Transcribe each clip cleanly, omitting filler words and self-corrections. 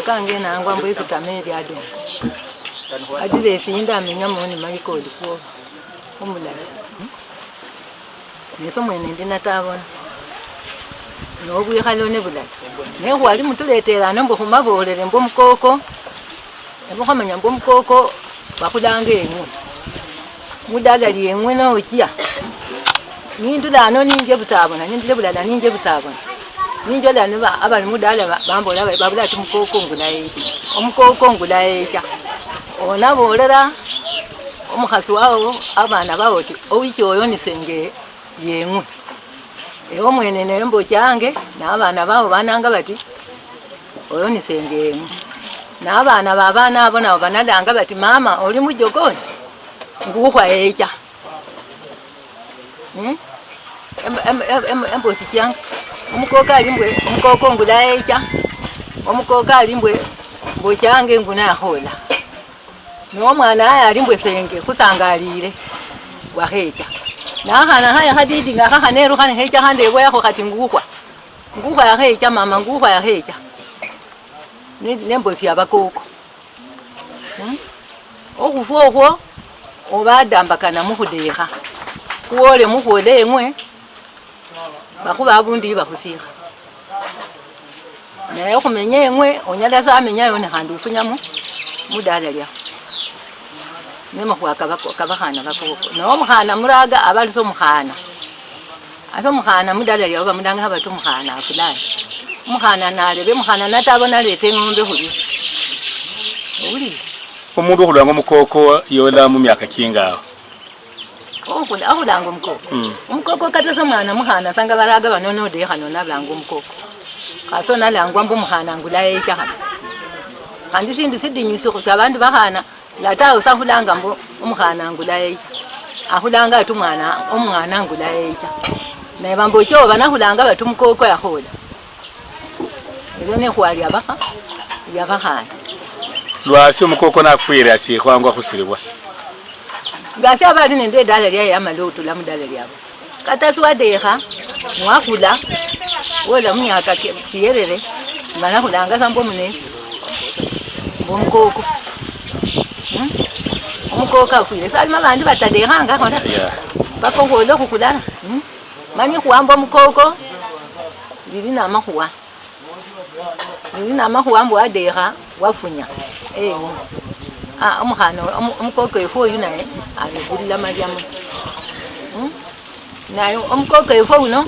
Kange na ngwa mbo ifitameli ado adile sinda menya moni maiko likuo omulala neso mwene ndina tabona no bwikhalo ne bulala ne khwali mutuletera nombo khumabolere mbo mukoko ebo khamanya mbo mukoko bakhulanga engwe mudala liengwe no okia nindula no ninje butabona nindule bulala ninje butabona ninjo lani abali mudala bambola babula tumukoko ngula echa ona bolera omukhasi wawo abana bawoti owichoyo nisenge yengwe ewo mwene nembo change na abana bawo bananga bati oyo nisenge yengwe na abana babana abo nabo banalanga bati mama oli mujogoni ngukhwa echa embosi change umukoka alimbwe umukoko ngula echa umukoka alimbwe mbochange nguna khola no mwana aya alimbwe senge kusangalire wahecha na khana haya hadidi nga khaneru khane hecha hande bwakho khati ngukhwa ya hecha mama ngukhwa ya hecha nembosi abakoko okufokwo obadambakana mukhudekha kuole mukhole emwe bakhuba abundi bakhusikha naye khumenya engwe onyala samenyayo nekhandi ufunyamo mudala lya nemakhwa kabakhana bakoko nawo mukhana muraga abaliso mukhana ate mukhana mudala lya bamulanga bati mukhana fulani mukhana nalebe mukhana natabona lete ng'ombe khuli uli omundu okhulanga mukoko yola mu myaka kingawo ahulanga umukoko kata mwana mukhana sanga baraga banono de khano nalanga umukoko kaso nalangwa mbo mukhana ngula echa kandi sindi sidinyiso kho abantu bakhana lata usahulanga mbo umukhana ngula echa ahulanga atu umwana ngula echa naye bambo cho banahulanga batu umukoko yakhola ilo ne khwali abakha yabakhana lwasi umukoko nafuire asikhwangwa khusiribwa gasi abali nende dala lya yamaloto la mudala lyabo kata swadekha mwakula wala myaka kiyerere bana kulanga sambo mune bomukoko umukoko akwile salima bandi batadekhanga khona bakongole khukulana mani khuamba mukoko lili na makhuwa mbo adekha wafunya umukhana umukoko efo yunaye abigulila malyamu naye umukoko efo uno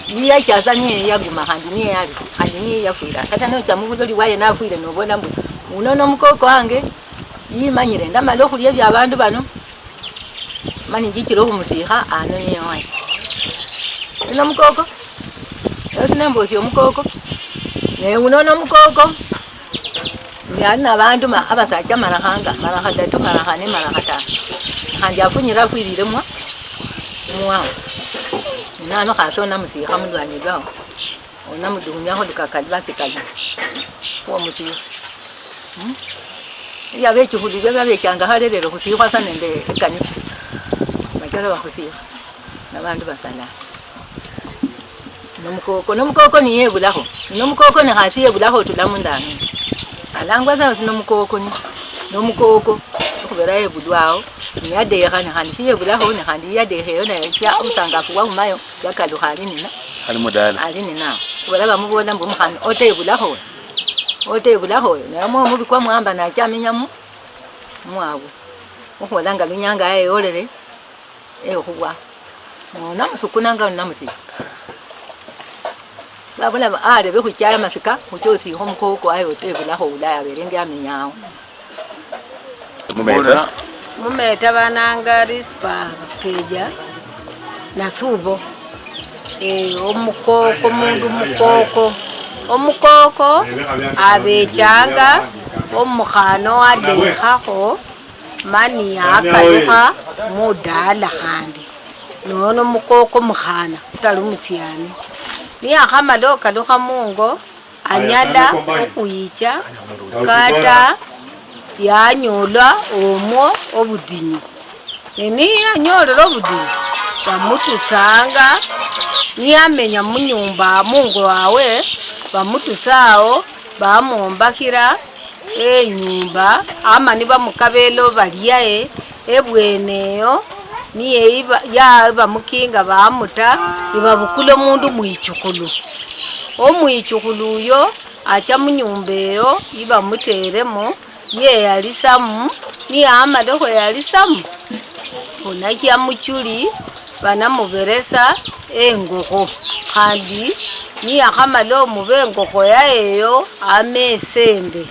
niya chaza niye yaguma khandi niye yafuira kata no chamubuloli waye nafuire nobona mbu uno nomukoko wange yimanyire ndamala okhulya bya bandu bano mani njikiro khumusikha ano niye waye uno mukoko yosinembosi omukoko naye uno nomukoko yana abantu abasacha marakha 3 marakha 4 marakha 5 khandi afunyira fuirire mwa nano khasona musikha mulwanyi lwawo ona mudunyakho lukakali basikali kwa musikha yabe chuhulije babechanga halelero khusikha sana nde kanisa bakala bakhusikha nabantu basala nomukoko niye bulakho nomukoko ne khasiye bulakho tulamundana alangwa za nomukoko khubera ebudwao niyadekha nekhandi siye bulaho nekhandi yadekheyo naye umusangafu wahumayo yakalukha ali nina khubera bamubola mbu umukhana otebulakhoyo naye mubikwa muhamba nachamenyamu mwabu ukholanga lunyanga yayolele ekhubwa namusukunanga namusika babola alebe khuchaya masika khuchosikho mukoko ayo otebulakho ulaya berenge amenyawo mumeta bananga rispa teja nasubo omukoko abechanga omukhano adekhakho mani yakaluha mudala khandi nono mukoko mukhana utali umusyani niyakhamala okaluha mungo anyala okhuyicha kata yanyola omwo obudinyu niyanyolela obudinyu bamutusanga niyamenya munyumba mungo wawe bamutusawo bamumbakira enyumba amani bamukabelo balyae ebweneyo niye bamukinga bamuta ibabukula omundu mwichukulu omwichukulu uyo acha munyumba eyo ibamuteremo ye yalisamu niyamala khweyalisamu khunahya muchuli banamuberesa engokho khandi niyakhamala omuba engokho yaeyo amesembe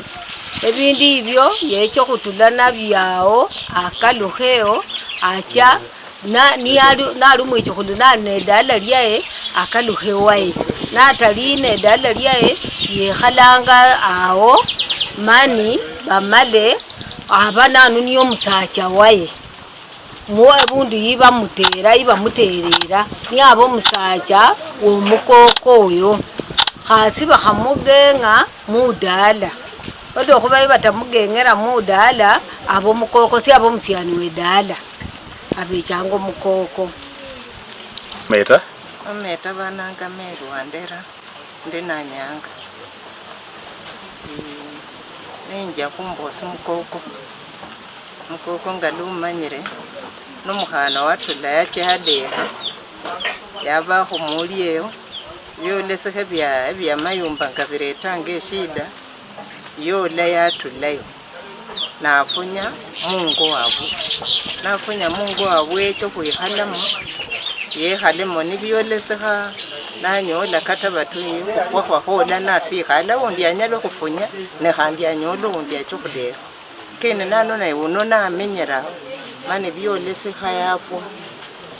ebindu ibyo yecho khutula nabyawo akalukheyo acha nali mwichukhulu nedala lyaye akalukhe waye natali nedala lyaye yekhalanga awo mani bamale aba nanu niyo musacha waye muabundu ibamuterera niyaba omusacha womukoko oyo khasi bakhamugenga mudala odo khuba ibatamugengera mudala abo mukoko si abo musyani wedala abechanga omukoko Meta bananga meru wandera ndinanyanga nenja kumbosa mukoko ngalumanyire n'umukhana watula yachadeha yaba khumulieyo byolesekhe bya mayumba ngabiretanga eshida yola yatulayo nafunya mungo wabwe echo khwikhalamo yekhalemo nibyolesekha nanyola kata batuyi khukhwakhola nasikhala undi anyala khufunya nekhandi anyola undi achukhuleha kene nano naye uno namenyera mani byolesekha yafwa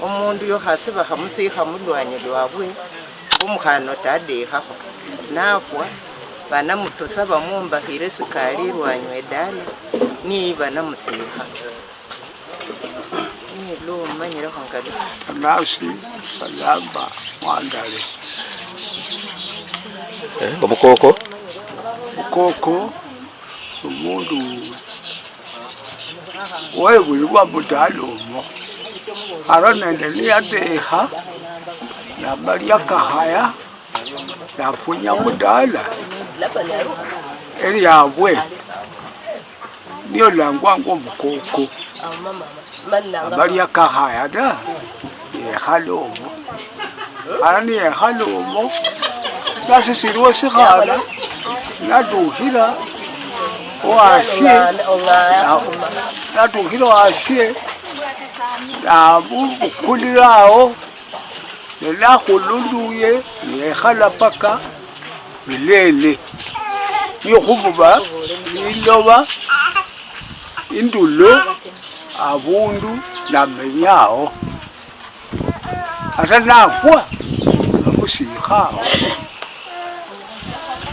omundu yokhasi bakhamusikha mulwanyi lwabwe omukhana tadekhakho nafwa banamutusa bamumbakhire sikali lwanyi wedala ni banamusikha lo manyira khangalo nasi salamba mwandale omukoko umundu webulibwa mudalomo ara nende niyadeha nabalya kahaya nafunya mudala eryabwe niyo langwanga omukoko abalya kahaya da yekhalomo ara niyekhalomo nasisiliwo sikhana nadukhila wasye nabukulirawo nenakhulunduye yekhala paka bilele niyokhumuba liloba indulo abundu namenyawo ata nafwa amusikhawo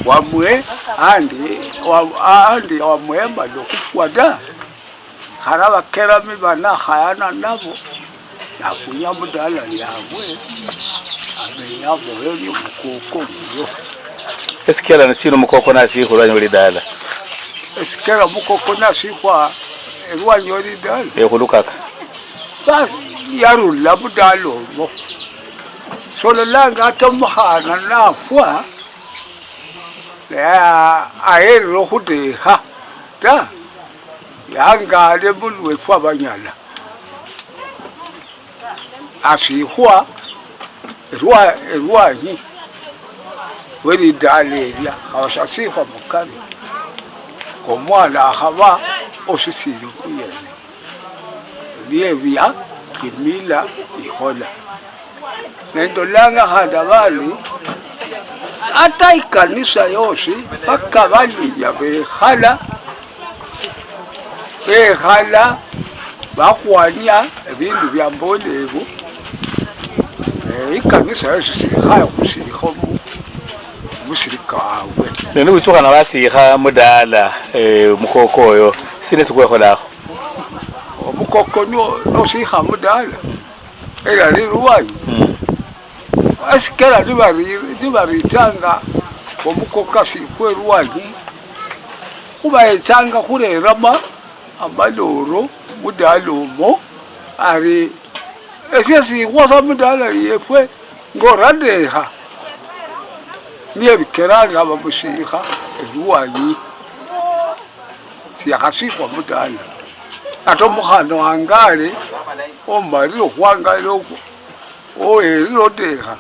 wamwe andi wamwemba lokufwa da khara bakerami banakhayana nabo nafunya mudala lyabwe amenyabo eri omukoko muyo esikela nasino mukoko nasikhulwanyi olidala esikela mukoko nasikhwa elwanyi olidala ekhulukaka yarula mudala omo sololanga ata omukhana nafwa aherera okhudeha ta yangale mulwefu abanyala asikhwa elwanyi welidala erya khawasasikhwa mukali komwana akhaba osisile kuyene lyebya kimila ikhola nendolanga khandi abali ata ikanisa yosi paka baliya bekhala bakhwanya ebindu bya mbolebu ikanisa yosi sikhaya khusikha musirika wawe nene witsukhana basikha mudala mukoko oyo sine sikwekholakho omukoko no siha mudala era liruwayi asikera dibaritanga omukoko asikwe ruwayi kuba etanga kurerama amaloro mudala omo ari ese sikwasa mudala yefwe ngoradeha niye bikeranga bamusiha eruwayi siyakasikwa mudala ate omukhana wangale omali okhwangale oeri odeha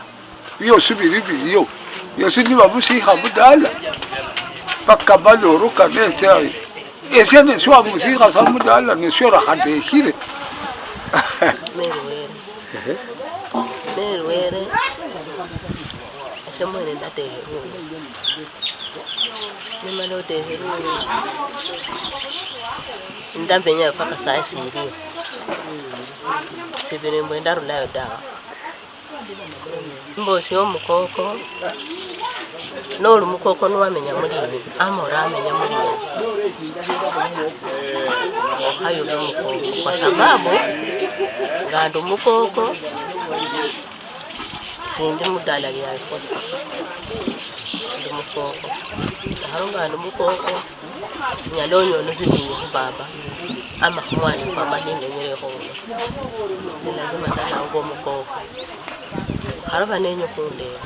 byosi bili biliyo byosi nibamusiha mudala paka maloro kanese ese nesiwa musiha sa mudala nesio rakhadehile Merwere somewhere in that room. Nimalo de room. Ndambenya paka saa siri. Sibiri mbenda rula dawa. Mbosi omukoko. Nolu mukoko nuwamenya mulini. Amora amenya mulini. Hayo mukoko. Kwa sababu gando mukoko sindi mudala lyako ndi mukoko harungano mukoko nyalonyo nozibinye kubaba ama kumwana kwamba ningenyereho nilazima ndanawo mukoko haraba nenyo kundera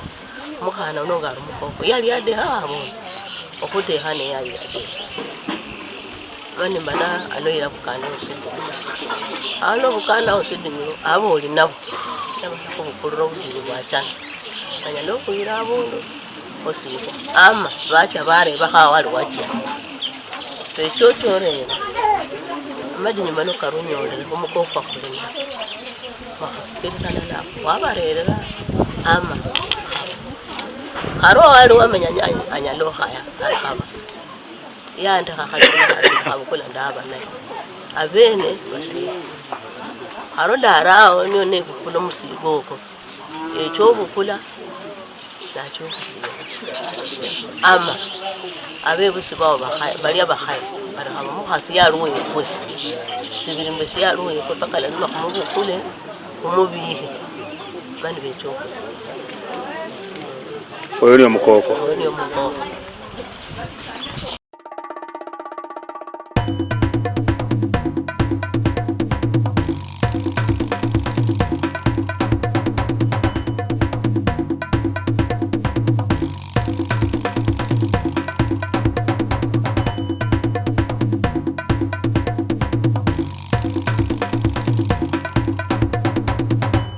mukhana unongaro mukoko yali ade habo okude hane yali ade mani bana aloira bukana usidi alo bukana usidi abo oli nabo kubukuru ubudiri bwachana kanyalo kuira abundu osiko ama bacha bare bakawali wacha techotorera amadini mano karunyolera kumukoko kulina bakafirana na wabarera ama haro wali wamenya anyalo haya akaba yanda kakhalina kula ndaba naye abene basisi haro darao niyo ne kukula musigoko echo bukula nacho ama abe busibawo bali abahaye bara hamo muhasi yaruwe fwe sibiri mbesi yaruwe fwe pakala nima kumubukule kumubihe bani becho kusi oyo ni omukoko oyo ni omukoko